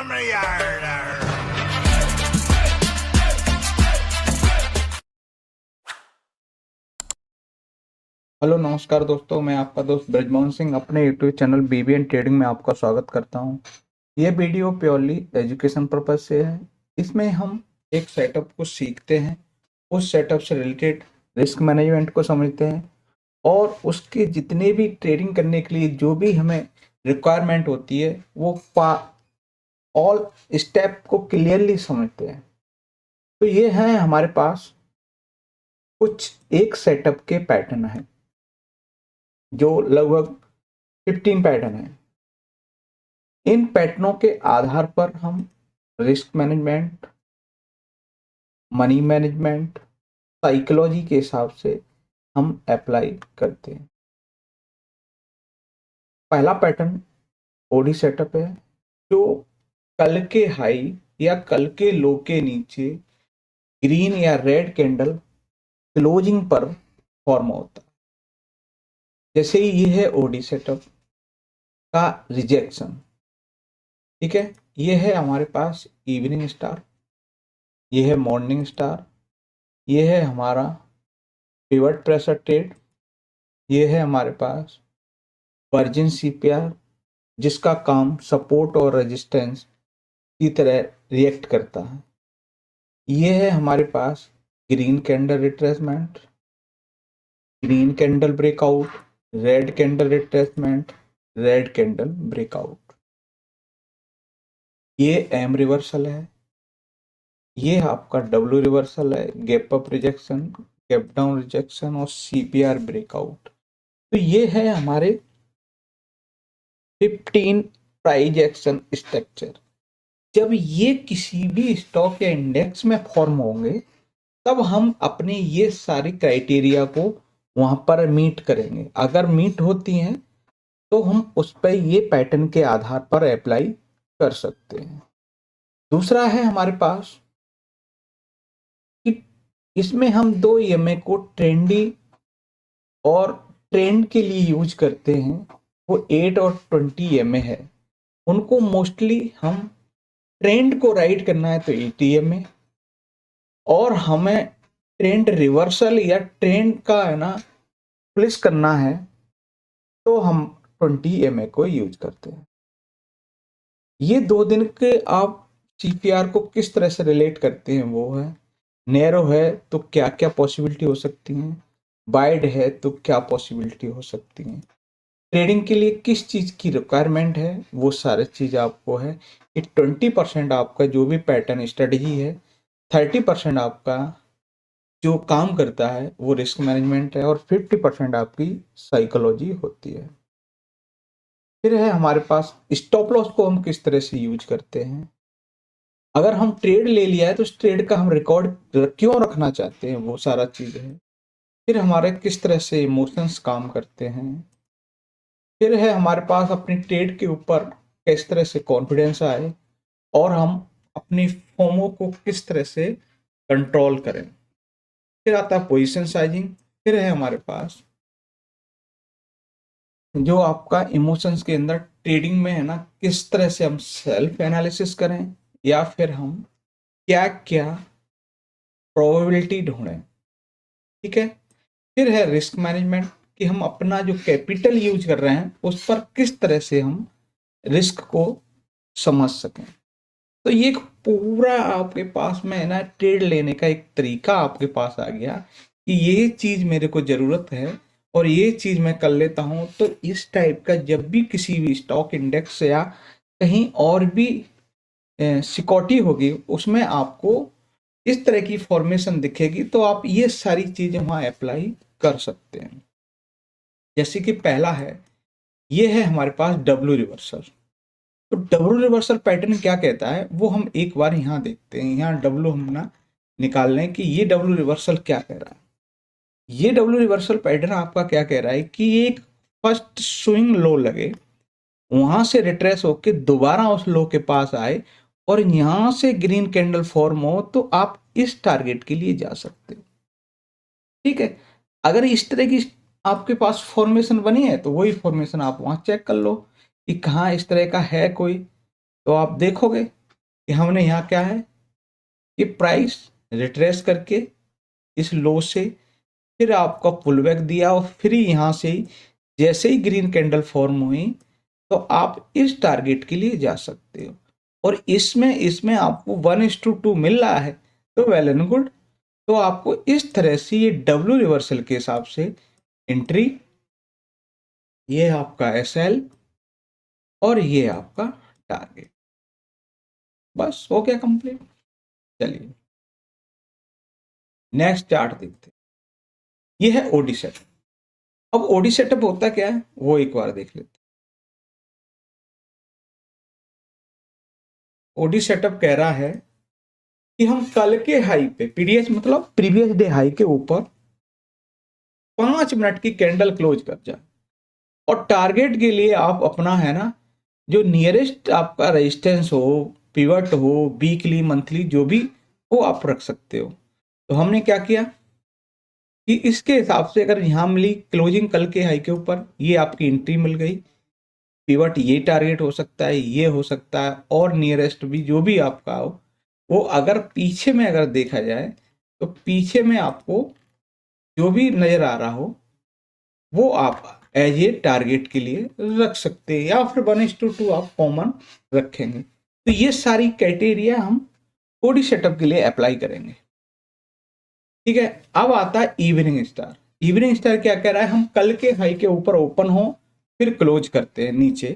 Hello नमस्कार दोस्तों, मैं आपका दोस्त ब्रजमोहन सिंह अपने यूट्यूब चैनल बीबीएन ट्रेडिंग में आपका स्वागत करता हूं। ये वीडियो प्योरली एजुकेशन पर्पज से है। इसमें हम एक सेटअप को सीखते हैं, उस सेटअप से रिलेटेड रिस्क मैनेजमेंट को समझते हैं और उसके जितने भी ट्रेडिंग करने के लिए जो भी हमें रिक्वायरमेंट होती है वो ऑल स्टेप को क्लियरली समझते हैं। तो ये है हमारे पास कुछ एक सेटअप के पैटर्न है जो लगभग 15 पैटर्न है। इन पैटर्नों के आधार पर हम risk management, money management, psychology के हिसाब से हम अप्लाई करते हैं। पहला पैटर्न ओडी सेटअप है जो कल के हाई या कल के लो के नीचे ग्रीन या रेड कैंडल क्लोजिंग पर फॉर्म होता है। जैसे ही ये है ओडी सेटअप का रिजेक्शन, ठीक है। ये है हमारे पास इवनिंग स्टार, ये है मॉर्निंग स्टार, ये है हमारा पिवट प्रेशर ट्रेड, ये है हमारे पास वर्जिन सीपीआर जिसका काम सपोर्ट और रेजिस्टेंस की तरह रिएक्ट करता है। ये है हमारे पास green candle retracement, green candle breakout, red candle retracement, red candle breakout. ये एम रिवर्सल है, ये आपका डब्ल्यू रिवर्सल है, gap up rejection, gap down rejection और सीपीआर ब्रेकआउट। तो ये है हमारे 15 प्राइस एक्शन स्ट्रक्चर। जब ये किसी भी स्टॉक या इंडेक्स में फॉर्म होंगे तब हम अपने ये सारी क्राइटेरिया को वहां पर मीट करेंगे। अगर मीट होती हैं तो हम उस पर ये पैटर्न के आधार पर अप्लाई कर सकते हैं। दूसरा है हमारे पास कि इसमें हम दो ईएमए को ट्रेंडी और ट्रेंड के लिए यूज करते हैं। वो 8 और 20 ईएमए है। उनको मोस्टली हम ट्रेंड को राइड करना है तो 8 ईएमए, और हमें ट्रेंड रिवर्सल या ट्रेंड का है ना प्लेस करना है तो हम 20 ईएमए को यूज करते हैं। ये 2 दिन के आप सीपीआर को किस तरह से रिलेट करते हैं वो है, नैरो है तो क्या क्या पॉसिबिलिटी हो सकती हैं, वाइड है तो क्या पॉसिबिलिटी हो सकती हैं, ट्रेडिंग के लिए किस चीज़ की रिक्वायरमेंट है, वो सारे चीज़ आपको है। ये 20% आपका जो भी पैटर्न स्ट्रेटजी है, 30% आपका जो काम करता है वो रिस्क मैनेजमेंट है और 50% आपकी साइकोलॉजी होती है। फिर है हमारे पास स्टॉप लॉस को हम किस तरह से यूज करते हैं। अगर हम ट्रेड ले लिया है तो उस ट्रेड का हम रिकॉर्ड क्यों रखना चाहते हैं, वो सारा चीज़ है। फिर हमारे किस तरह से इमोशंस काम करते हैं। फिर है हमारे पास अपनी ट्रेड के ऊपर किस तरह से कॉन्फिडेंस आए और हम अपनी फोमो को किस तरह से कंट्रोल करें। फिर आता है पोजीशन साइजिंग। फिर है हमारे पास जो आपका इमोशंस के अंदर ट्रेडिंग में है ना, किस तरह से हम सेल्फ एनालिसिस करें या फिर हम क्या क्या प्रोबेबिलिटी ढूंढें, ठीक है। फिर है रिस्क मैनेजमेंट कि हम अपना जो कैपिटल यूज कर रहे हैं उस पर किस तरह से हम रिस्क को समझ सकें। तो ये एक पूरा आपके पास में है ना ट्रेड लेने का एक तरीका आपके पास आ गया कि ये चीज मेरे को जरूरत है और ये चीज मैं कर लेता हूं। तो इस टाइप का जब भी किसी भी स्टॉक इंडेक्स या कहीं और भी सिक्योरिटी होगी उसमें आपको इस तरह की फॉर्मेशन दिखेगी तो आप ये सारी चीजें वहां अप्लाई कर सकते हैं। जैसे कि पहला है, ये है हमारे पास डब्ल्यू रिवर्सल। तो डब्ल्यू रिवर्सल पैटर्न क्या कहता है वो हम एक बार यहाँ देखते हैं। यहाँ डब्ल्यू हम ना निकाल लें कि ये डब्ल्यू रिवर्सल क्या कह रहा है। ये डब्ल्यू रिवर्सल पैटर्न आपका क्या कह रहा है कि एक फर्स्ट स्विंग लो लगे, वहां से रिट्रेस होके दोबारा उस लो के पास आए और यहां से ग्रीन कैंडल फॉर्म हो तो आप इस टारगेट के लिए जा सकते हो, ठीक है। अगर इस तरह की आपके पास फॉर्मेशन बनी है तो वही फॉर्मेशन आप वहां चेक कर लो कि कहाँ इस तरह का है कोई, तो आप देखोगे कि हमने यहाँ क्या है कि प्राइस रिट्रेस करके इस लो से फिर आपका पुल बैक दिया और फिर यहाँ से जैसे ही ग्रीन कैंडल फॉर्म हुई तो आप इस टारगेट के लिए जा सकते हो। और इसमें आपको 1:2 मिल रहा है तो वेल एंड गुड। तो आपको इस तरह से ये डब्ल्यू रिवर्सल के हिसाब से एंट्री, ये आपका एसएल और ये आपका टारगेट, बस हो गया कंप्लीट। चलिए नेक्स्ट चार्ट देखते हैं। ये है ओडी सेटअप। अब ओडी सेटअप होता क्या है वो एक बार देख लेते हैं। ओडी सेटअप कह रहा है कि हम कल के हाई पे, पीडीएस मतलब प्रीवियस डे हाई के ऊपर 5 मिनट की कैंडल क्लोज कर जाए और टारगेट के लिए आप अपना है ना जो नियरेस्ट आपका रेजिस्टेंस हो, पिवट हो, वीकली मंथली जो भी वो आप रख सकते हो। तो हमने क्या किया कि इसके हिसाब से अगर यहाँ मिली क्लोजिंग कल के हाई के ऊपर, ये आपकी एंट्री मिल गई। पिवट ये टारगेट हो सकता है, ये हो सकता है, और नियरेस्ट भी जो भी आपका हो वो अगर पीछे में अगर देखा जाए तो पीछे में आपको जो भी नजर आ रहा हो वो आप एज ए टारगेट के लिए रख सकते हैं या फिर 1:2 आप कॉमन रखेंगे। तो ये सारी क्राइटेरिया हम ओडी सेटअप के लिए अप्लाई करेंगे। ठीक है, अब आता है इवनिंग स्टार। इवनिंग स्टार क्या कह रहा है, हम कल के हाई के ऊपर ओपन हो फिर क्लोज करते हैं नीचे,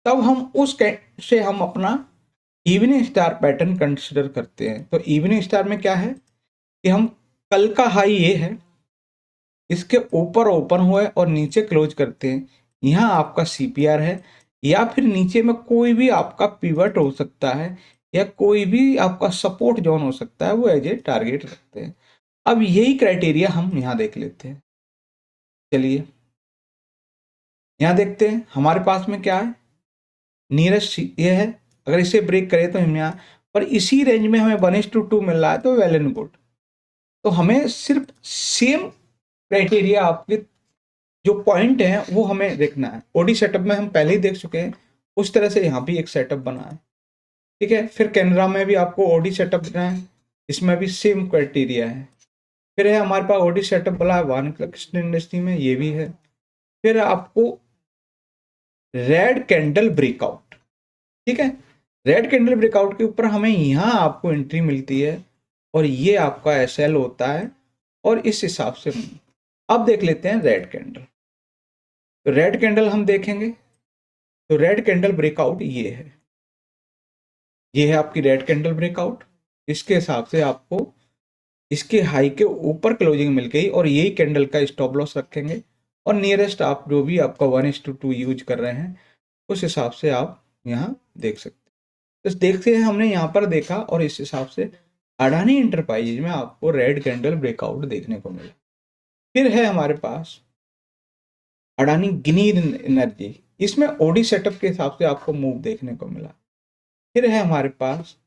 तब हम उस से हम अपना इवनिंग स्टार पैटर्न कंसिडर करते हैं। तो इवनिंग स्टार में क्या है कि हम कल का हाई ये है, इसके ऊपर ओपन हुए और नीचे क्लोज करते हैं, यहाँ आपका सीपीआर है, या फिर नीचे में कोई भी आपका पिवट हो सकता है या कोई भी आपका सपोर्ट जोन हो सकता है, वो एज ए टारगेट रखते हैं। अब यही क्राइटेरिया हम यहाँ देख लेते हैं। चलिए यहाँ देखते हैं हमारे पास में क्या है, नियरेस्ट ये है, अगर इसे ब्रेक करें तो हम यहाँ पर इसी रेंज में हमें 1:2 मिल रहा है तो वेल एंड गुड। तो हमें सिर्फ सेम क्राइटेरिया आपके जो पॉइंट है वो हमें देखना है। ओडी सेटअप में हम पहले ही देख चुके हैं, उस तरह से यहाँ भी एक सेटअप बना है। ठीक है, फिर कैनरा में भी आपको ओडी सेटअप देना है, इसमें भी सेम क्राइटेरिया है। फिर है हमारे पास ओडी सेटअप वाला है वानखेड़े इंडस्ट्री में, ये भी है। फिर आपको रेड कैंडल ब्रेकआउट, ठीक है, रेड कैंडल ब्रेकआउट के ऊपर हमें यहाँ आपको एंट्री मिलती है और ये आपका एसएल होता है और इस हिसाब से अब देख लेते हैं रेड कैंडल। तो रेड कैंडल हम देखेंगे तो रेड कैंडल ब्रेकआउट ये है आपकी रेड कैंडल ब्रेकआउट। इसके हिसाब से आपको इसके हाई के ऊपर क्लोजिंग मिल गई और यही कैंडल का स्टॉप लॉस रखेंगे और नियरेस्ट आप जो भी आपका 1:2 यूज कर रहे हैं उस हिसाब से आप यहाँ देख सकते हैं। तो देखते हैं हमने यहाँ पर देखा और इस हिसाब से अडानी इंटरप्राइजेज में आपको रेड कैंडल ब्रेकआउट देखने को मिला। फिर है हमारे पास अडानी ग्रीन एनर्जी, इसमें ओडी सेटअप के हिसाब से आपको मूव देखने को मिला। फिर है हमारे पास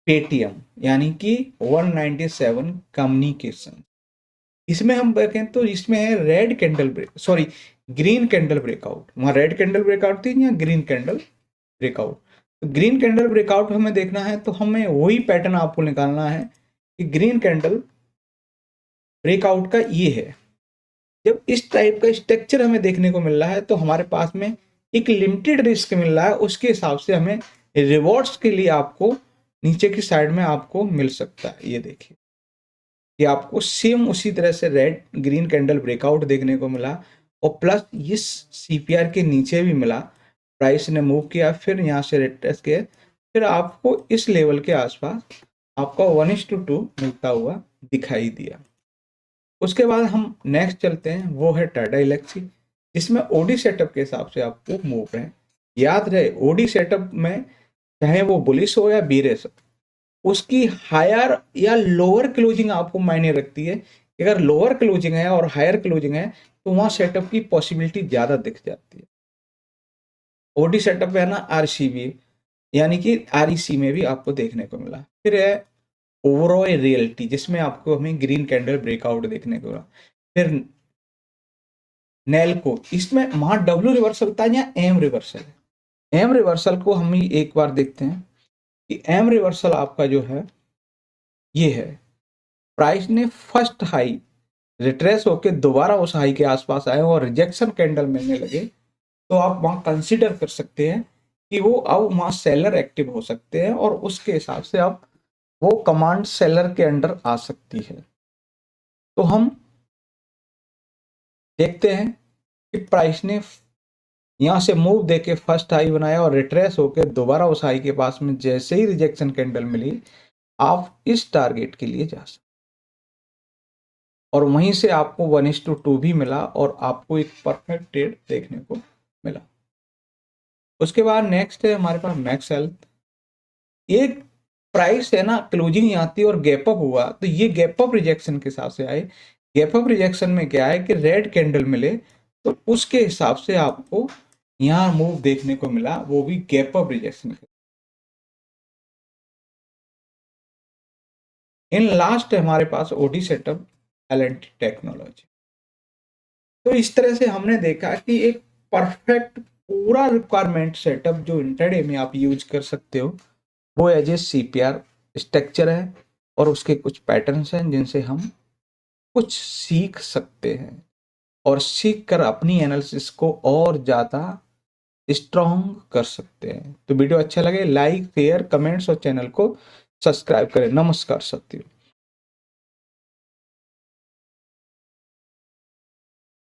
पेटीएम यानी कि 197 कम्युनिकेशन, इसमें हम देखें तो इसमें है red candle break green candle breakout. वहाँ रेड कैंडल ब्रेकआउट थी या ग्रीन कैंडल ब्रेकआउट। तो ग्रीन कैंडल ब्रेकआउट हमें देखना है तो हमें वही पैटर्न आपको निकालना है कि ग्रीन कैंडल ब्रेकआउट का ये है। जब इस टाइप का स्ट्रक्चर हमें देखने को मिल रहा है तो हमारे पास में एक लिमिटेड रिस्क मिल रहा है, उसके हिसाब से हमें रिवॉर्ड्स के लिए आपको नीचे की साइड में आपको मिल सकता है। ये देखिए कि आपको सेम उसी तरह से रेड ग्रीन कैंडल ब्रेकआउट देखने को मिला और प्लस इस सीपीआर के नीचे भी मिला, प्राइस ने मूव किया फिर यहाँ से रिट्रेस किया, फिर आपको इस लेवल के आसपास आपका 1:2 मिलता हुआ दिखाई दिया। उसके बाद हम नेक्स्ट चलते हैं, वो है टाटा इलेक्सी, इसमें ओडी सेटअप के हिसाब से आपको मूव है। याद रहे ओडी सेटअप में चाहे वो बुलिश हो या बीरिश, उसकी हायर या लोअर क्लोजिंग आपको मायने रखती है। अगर लोअर क्लोजिंग है और हायर क्लोजिंग है तो वहां सेटअप की पॉसिबिलिटी ज्यादा दिख जाती है। ओडी सेटअप है ना आरसीबी यानी कि आरईसी में भी आपको देखने को मिला। फिर है ओवरऑल रियलिटी जिसमें आपको हमें ग्रीन कैंडल ब्रेकआउट देखने को मिला। फिर नेल्को, इसमें वहां डब्ल्यू रिवर्सल था या एम रिवर्सल है। एम रिवर्सल को हम एक बार देखते हैं कि एम रिवर्सल आपका जो है ये है, प्राइस ने फर्स्ट हाई रिट्रेस होके दोबारा उस हाई के आसपास आए और रिजेक्शन कैंडल मिलने लगे, तो आप वहां कंसीडर कर सकते हैं कि वो अब वहां सेलर एक्टिव हो सकते हैं और उसके हिसाब से आप वो कमांड सेलर के अंडर आ सकती है। तो हम देखते हैं कि प्राइस ने यहां से मूव देके फर्स्ट हाई बनाया और रिट्रेस होकर दोबारा उस हाई के पास में जैसे ही रिजेक्शन कैंडल मिली, आप इस टारगेट के लिए जा सकते और वहीं से आपको 1:2 भी मिला और आपको एक परफेक्ट ट्रेड देखने को मिला। उसके बाद नेक्स्ट है हमारे पास मैक्स हेल्थ। एक प्राइस है ना, क्लोजिंग आती है और गैप अप हुआ, तो ये गैप अप रिजेक्शन के हिसाब से आए। गैप अप रिजेक्शन में क्या है कि रेड कैंडल मिले, तो उसके हिसाब से आपको यहाँ मूव देखने को मिला, वो भी गैप अप रिजेक्शन के। इन लास्ट है हमारे पास ओडी सेटअप एल&टी टेक्नोलॉजी। तो इस तरह से हमने देखा कि एक परफेक्ट पूरा रिक्वायरमेंट सेटअप जो इंट्राडे में आप यूज कर सकते हो, वो एज ए सीपीआर स्ट्रक्चर है और उसके कुछ पैटर्न्स हैं जिनसे हम कुछ सीख सकते हैं और सीख कर अपनी एनालिसिस को और ज़्यादा स्ट्रॉन्ग कर सकते हैं। तो वीडियो अच्छा लगे लाइक शेयर कमेंट्स और चैनल को सब्सक्राइब करें। नमस्कार साथियों।